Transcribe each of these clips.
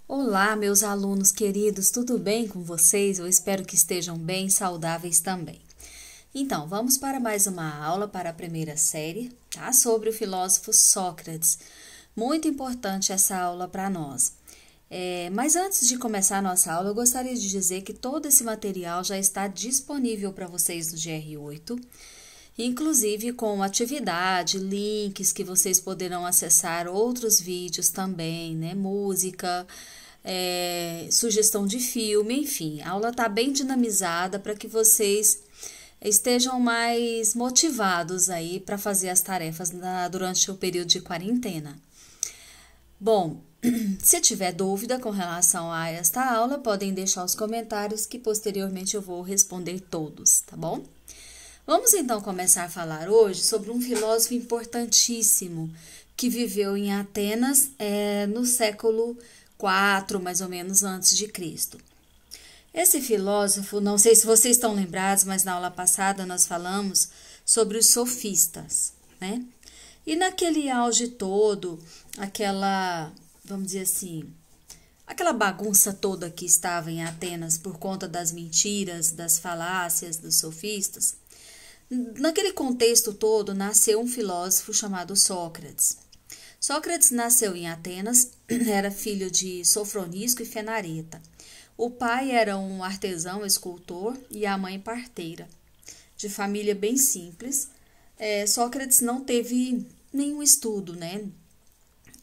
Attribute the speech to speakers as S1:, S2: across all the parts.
S1: Olá, meus alunos queridos, tudo bem com vocês? Eu espero que estejam bem, saudáveis também. Então, vamos para mais uma aula para a primeira série, tá? Sobre o filósofo Sócrates. Muito importante essa aula para nós. Mas antes de começar a nossa aula, eu gostaria de dizer que todo esse material já está disponível para vocês no GR8, inclusive com atividade, links que vocês poderão acessar outros vídeos também, né? Música, sugestão de filme, enfim. A aula está bem dinamizada para que vocês estejam mais motivados aí para fazer as tarefas durante o período de quarentena. Bom, se tiver dúvida com relação a esta aula, podem deixar os comentários que posteriormente eu vou responder todos, tá bom? Vamos então começar a falar hoje sobre um filósofo importantíssimo que viveu em Atenas no século IV, mais ou menos antes de Cristo. Esse filósofo, não sei se vocês estão lembrados, mas na aula passada nós falamos sobre os sofistas, né? E naquele auge todo, vamos dizer assim, aquela bagunça toda que estava em Atenas por conta das mentiras, das falácias dos sofistas, naquele contexto todo nasceu um filósofo chamado Sócrates. Sócrates nasceu em Atenas, era filho de Sofronisco e Fenareta. O pai era um artesão, escultor, e a mãe parteira. De família bem simples, Sócrates não teve nenhum estudo, né?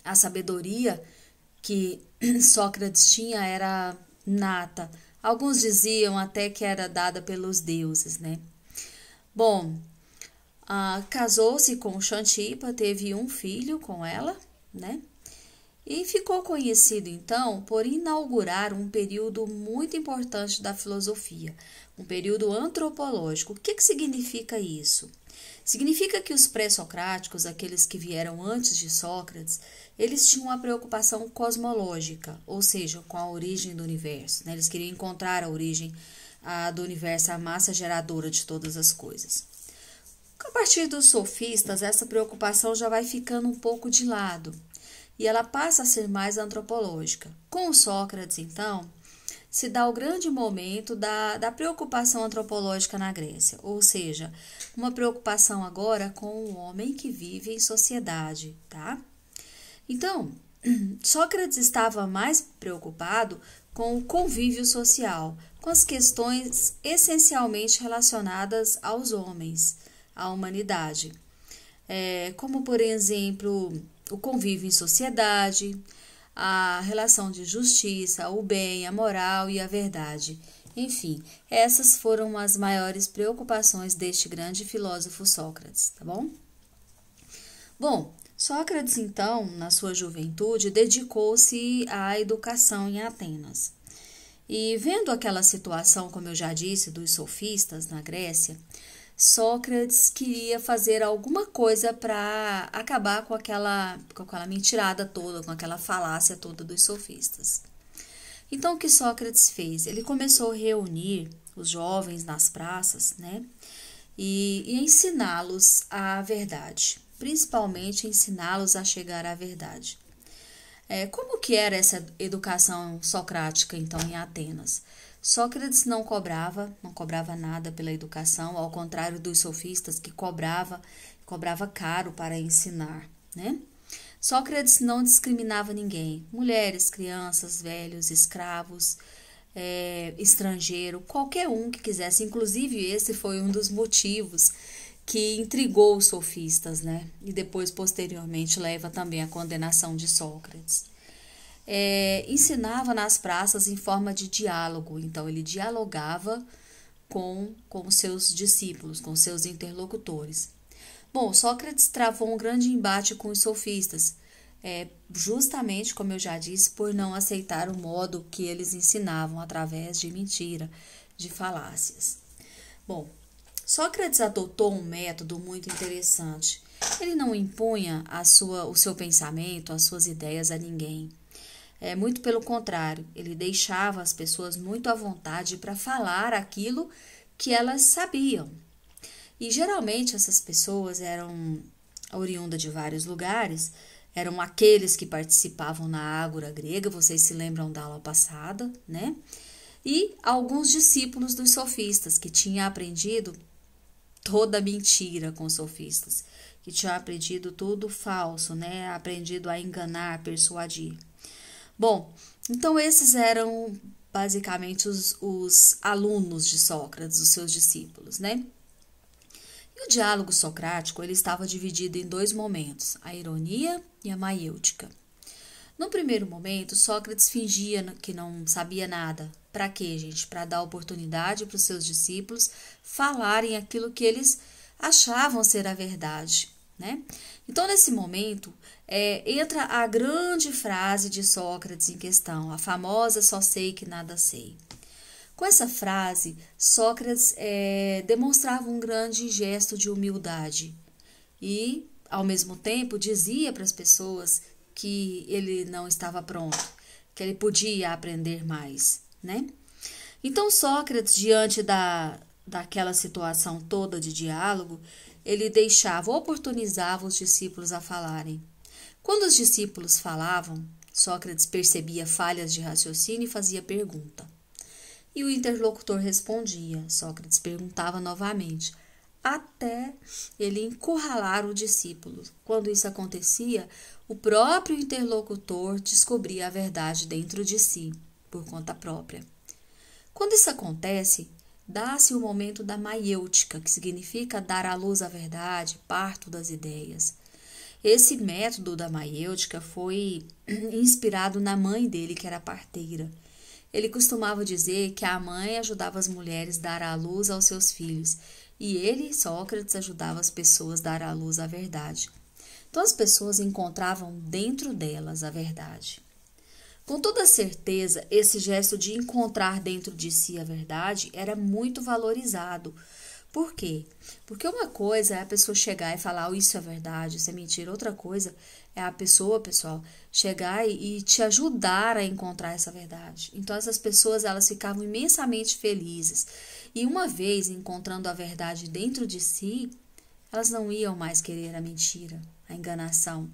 S1: A sabedoria que Sócrates tinha era nata. Alguns diziam até que era dada pelos deuses, né? Bom, casou-se com Xantipa, teve um filho com ela, né? E ficou conhecido, então, por inaugurar um período muito importante da filosofia, um período antropológico. O que significa isso? Significa que os pré-socráticos, aqueles que vieram antes de Sócrates, eles tinham uma preocupação cosmológica, ou seja, com a origem do universo, né? Eles queriam encontrar a origem do universo, a massa geradora de todas as coisas. A partir dos sofistas, essa preocupação já vai ficando um pouco de lado e ela passa a ser mais antropológica. Com Sócrates, então, se dá o grande momento da preocupação antropológica na Grécia, ou seja, uma preocupação agora com o homem que vive em sociedade, tá? Então, Sócrates estava mais preocupado com o convívio social, com as questões essencialmente relacionadas aos homens, à humanidade, como, por exemplo, o convívio em sociedade, a relação de justiça, o bem, a moral e a verdade. Enfim, essas foram as maiores preocupações deste grande filósofo Sócrates, tá bom? Bom, Sócrates, então, na sua juventude, dedicou-se à educação em Atenas. E vendo aquela situação, como eu já disse, dos sofistas na Grécia, Sócrates queria fazer alguma coisa para acabar com aquela mentirada toda, com aquela falácia toda dos sofistas. Então, o que Sócrates fez? Ele começou a reunir os jovens nas praças, né? E ensiná-los a verdade, principalmente ensiná-los a chegar à verdade. Como que era essa educação socrática, então, em Atenas? Sócrates não cobrava nada pela educação, ao contrário dos sofistas que cobrava caro para ensinar, né? Sócrates não discriminava ninguém, mulheres, crianças, velhos, escravos, estrangeiro, qualquer um que quisesse. Inclusive, esse foi um dos motivos que intrigou os sofistas, né? E depois, posteriormente, leva também à condenação de Sócrates. Ensinava nas praças em forma de diálogo, então ele dialogava com os seus discípulos, com seus interlocutores. Bom, Sócrates travou um grande embate com os sofistas, justamente, como eu já disse, por não aceitar o modo que eles ensinavam através de mentira, de falácias. Bom, Sócrates adotou um método muito interessante. Ele não impunha o seu pensamento, as suas ideias a ninguém. Muito pelo contrário, ele deixava as pessoas muito à vontade para falar aquilo que elas sabiam. E geralmente essas pessoas eram oriundas de vários lugares, eram aqueles que participavam na ágora grega, vocês se lembram da aula passada, né? E alguns discípulos dos sofistas, que tinham aprendido toda mentira com os sofistas, que tinham aprendido tudo falso, né? Aprendido a enganar, persuadir. Bom, então esses eram basicamente os alunos de Sócrates, os seus discípulos, né? E o diálogo socrático ele estava dividido em dois momentos, a ironia e a maiêutica. No primeiro momento, Sócrates fingia que não sabia nada. Para quê, gente? Para dar oportunidade para os seus discípulos falarem aquilo que eles achavam ser a verdade, né? Então, nesse momento, entra a grande frase de Sócrates em questão, a famosa só sei que nada sei. Com essa frase, Sócrates demonstrava um grande gesto de humildade e, ao mesmo tempo, dizia para as pessoas que ele não estava pronto, que ele podia aprender mais, né? Então, Sócrates, diante daquela situação toda de diálogo, ele oportunizava os discípulos a falarem. Quando os discípulos falavam, Sócrates percebia falhas de raciocínio e fazia pergunta. E o interlocutor respondia. Sócrates perguntava novamente, até ele encurralar o discípulo. Quando isso acontecia, o próprio interlocutor descobria a verdade dentro de si, por conta própria. Quando isso acontece, dá-se o momento da maiêutica, que significa dar à luz a verdade, parto das ideias. Esse método da maiêutica foi inspirado na mãe dele, que era parteira. Ele costumava dizer que a mãe ajudava as mulheres a dar à luz aos seus filhos, e ele, Sócrates, ajudava as pessoas a dar à luz a verdade. Então, as pessoas encontravam dentro delas a verdade. Com toda certeza, esse gesto de encontrar dentro de si a verdade era muito valorizado. Por quê? Porque uma coisa é a pessoa chegar e falar, isso é verdade, isso é mentira. Outra coisa é a pessoa, pessoal, chegar e te ajudar a encontrar essa verdade. Então, essas pessoas, elas ficavam imensamente felizes. E uma vez encontrando a verdade dentro de si, elas não iam mais querer a mentira, a enganação,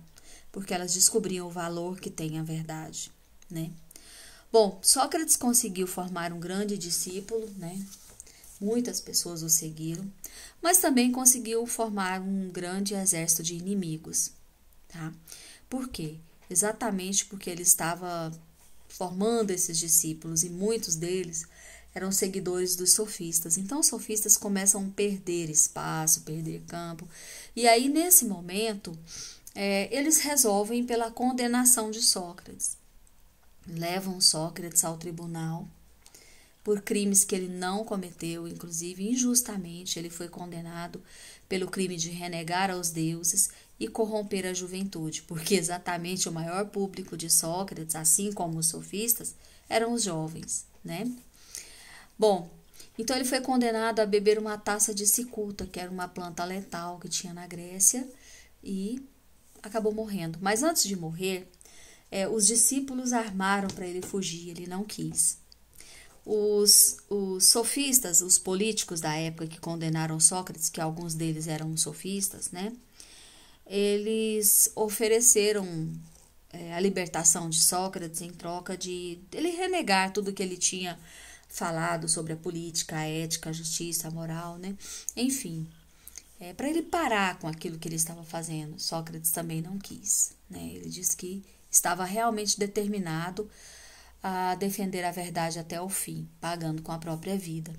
S1: porque elas descobriam o valor que tem a verdade, né? Bom, Sócrates conseguiu formar um grande discípulo, né? Muitas pessoas o seguiram, mas também conseguiu formar um grande exército de inimigos, tá? Por quê? Exatamente porque ele estava formando esses discípulos e muitos deles eram seguidores dos sofistas. Então, os sofistas começam a perder espaço, perder campo. E aí, nesse momento, eles resolvem pela condenação de Sócrates. Levam Sócrates ao tribunal por crimes que ele não cometeu, inclusive injustamente ele foi condenado pelo crime de renegar aos deuses e corromper a juventude, porque exatamente o maior público de Sócrates, assim como os sofistas, eram os jovens, né? Bom, então ele foi condenado a beber uma taça de cicuta, que era uma planta letal que tinha na Grécia, e acabou morrendo. Mas antes de morrer, os discípulos armaram para ele fugir, ele não quis. Os sofistas, os políticos da época que condenaram Sócrates, que alguns deles eram sofistas, né? Eles ofereceram a libertação de Sócrates em troca de ele renegar tudo que ele tinha falado sobre a política, a ética, a justiça, a moral, né? Enfim, para ele parar com aquilo que ele estava fazendo. Sócrates também não quis, né? Ele disse que estava realmente determinado a defender a verdade até o fim, pagando com a própria vida.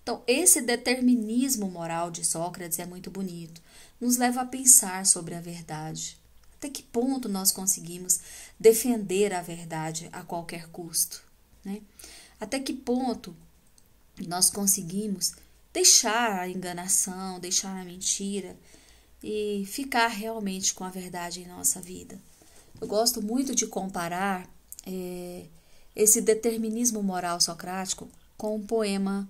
S1: Então, esse determinismo moral de Sócrates é muito bonito. Nos leva a pensar sobre a verdade. Até que ponto nós conseguimos defender a verdade a qualquer custo, né? Até que ponto nós conseguimos deixar a enganação, deixar a mentira e ficar realmente com a verdade em nossa vida. Eu gosto muito de comparar esse determinismo moral socrático com um poema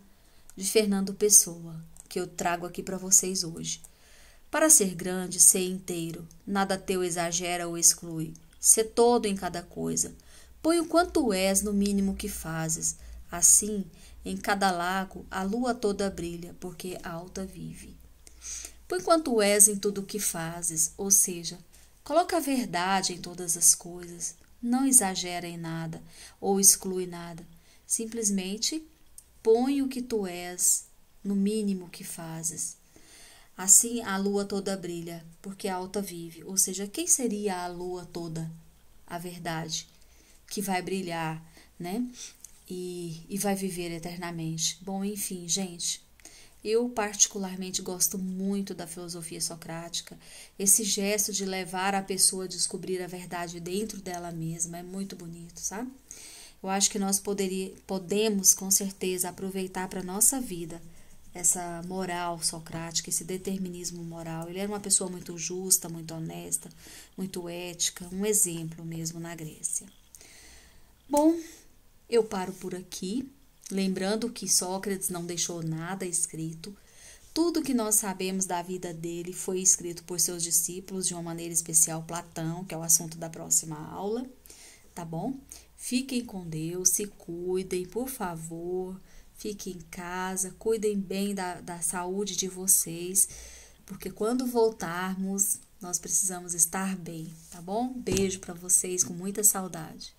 S1: de Fernando Pessoa, que eu trago aqui para vocês hoje. Para ser grande, ser inteiro, nada teu exagera ou exclui, ser todo em cada coisa. Põe o quanto és no mínimo que fazes, assim, em cada lago, a lua toda brilha, porque alta vive. Põe quanto és em tudo o que fazes, ou seja, Coloca a verdade em todas as coisas. Não exagera em nada ou exclui nada. Simplesmente põe o que tu és no mínimo que fazes. Assim a lua toda brilha, porque a alta vive. Ou seja, quem seria a lua toda? A verdade, que vai brilhar, né? E vai viver eternamente. Bom, enfim, gente, eu particularmente gosto muito da filosofia socrática. Esse gesto de levar a pessoa a descobrir a verdade dentro dela mesma é muito bonito, sabe? Eu acho que nós podemos, com certeza, aproveitar para a nossa vida essa moral socrática, esse determinismo moral. Ele era uma pessoa muito justa, muito honesta, muito ética, um exemplo mesmo na Grécia. Bom, eu paro por aqui, lembrando que Sócrates não deixou nada escrito. Tudo que nós sabemos da vida dele foi escrito por seus discípulos, de uma maneira especial Platão, que é o assunto da próxima aula, tá bom? Fiquem com Deus, se cuidem, por favor. Fiquem em casa, cuidem bem da saúde de vocês, porque quando voltarmos, nós precisamos estar bem, tá bom? Beijo para vocês com muita saudade.